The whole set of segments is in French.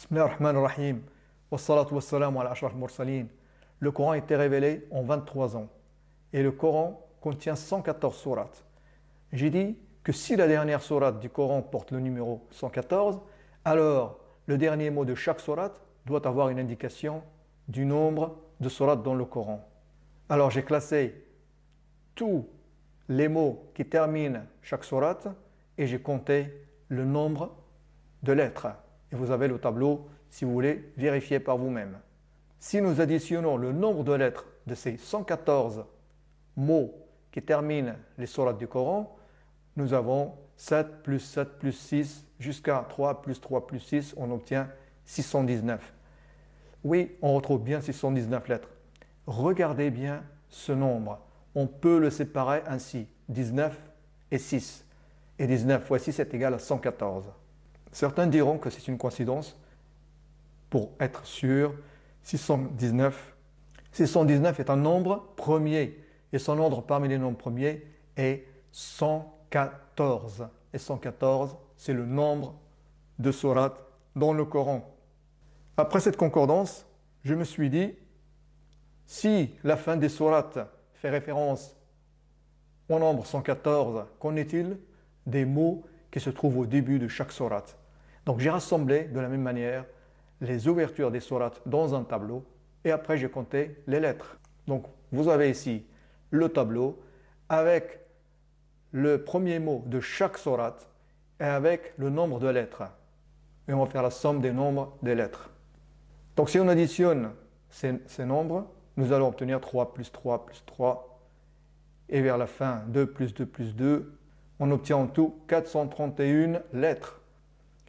Bismillah ar-Rahman ar-Rahim. Wassalatu wassalamu ala ashraf al-mursalin. Le Coran a été révélé en 23 ans. Et le Coran contient 114 sourates. J'ai dit que si la dernière sourate du Coran porte le numéro 114, alors le dernier mot de chaque sourate doit avoir une indication du nombre de sourates dans le Coran. Alors j'ai classé tous les mots qui terminent chaque sourate et j'ai compté le nombre de lettres. Et vous avez le tableau si vous voulez vérifier par vous-même. Si nous additionnons le nombre de lettres de ces 114 mots qui terminent les sourates du Coran, nous avons 7 plus 7 plus 6 jusqu'à 3 plus 3 plus 6, on obtient 619. Oui, on retrouve bien 619 lettres. Regardez bien ce nombre. On peut le séparer ainsi, 19 et 6. Et 19 fois 6 est égal à 114. Certains diront que c'est une coïncidence. Pour être sûr, 619 est un nombre premier. Et son ordre parmi les nombres premiers est 114. Et 114, c'est le nombre de sourates dans le Coran. Après cette concordance, je me suis dit, si la fin des sourates fait référence au nombre 114, qu'en est-il des mots qui se trouvent au début de chaque sourate? Donc j'ai rassemblé de la même manière les ouvertures des sourates dans un tableau et après j'ai compté les lettres. Donc vous avez ici le tableau avec le premier mot de chaque sourate et avec le nombre de lettres. Et on va faire la somme des nombres des lettres. Donc si on additionne ces nombres, nous allons obtenir 3 plus 3 plus 3 et vers la fin 2 plus 2 plus 2. On obtient en tout 431 lettres.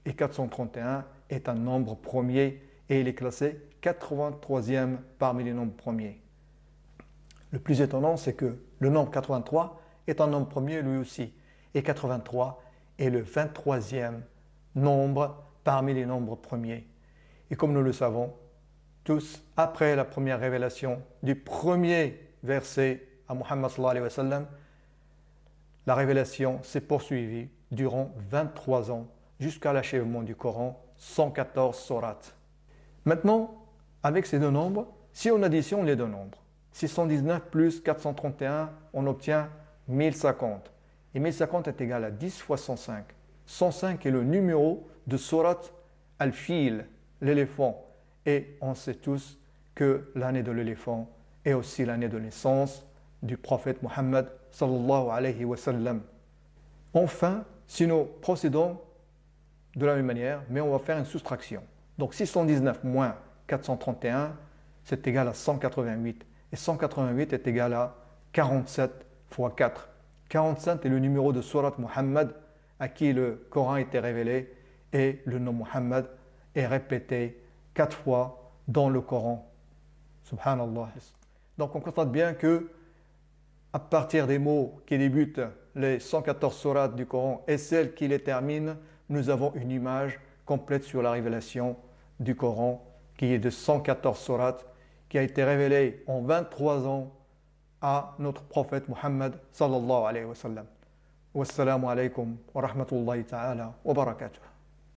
Et 431 est un nombre premier et il est classé 83e parmi les nombres premiers. Le plus étonnant, c'est que le nombre 83 est un nombre premier lui aussi. Et 83 est le 23e nombre parmi les nombres premiers. Et comme nous le savons, tous, après la première révélation du premier verset à Muhammad sallallahu alayhi wa sallam, la révélation s'est poursuivie durant 23 ans jusqu'à l'achèvement du Coran, 114 sourates. Maintenant, avec ces deux nombres, si on additionne les deux nombres, 619 plus 431, on obtient 1050. Et 1050 est égal à 10 fois 105. 105 est le numéro de sourate al-Fil, l'éléphant. Et on sait tous que l'année de l'éléphant est aussi l'année de naissance du prophète Muhammad sallallahu alayhi wa sallam. Enfin, si nous procédons de la même manière, mais on va faire une soustraction. Donc 619 moins 431, c'est égal à 188. Et 188 est égal à 47 fois 4. 47 est le numéro de Surat Muhammad à qui le Coran a été révélé et le nom Muhammad est répété 4 fois dans le Coran. Subhanallah. Donc on constate bien que à partir des mots qui débutent les 114 sourates du Coran et celles qui les terminent, nous avons une image complète sur la révélation du Coran qui est de 114 sourates qui a été révélée en 23 ans à notre prophète Muhammad sallallahu alayhi wa sallam. Wassalamu alaykum wa rahmatullahi ta'ala wa barakatuh.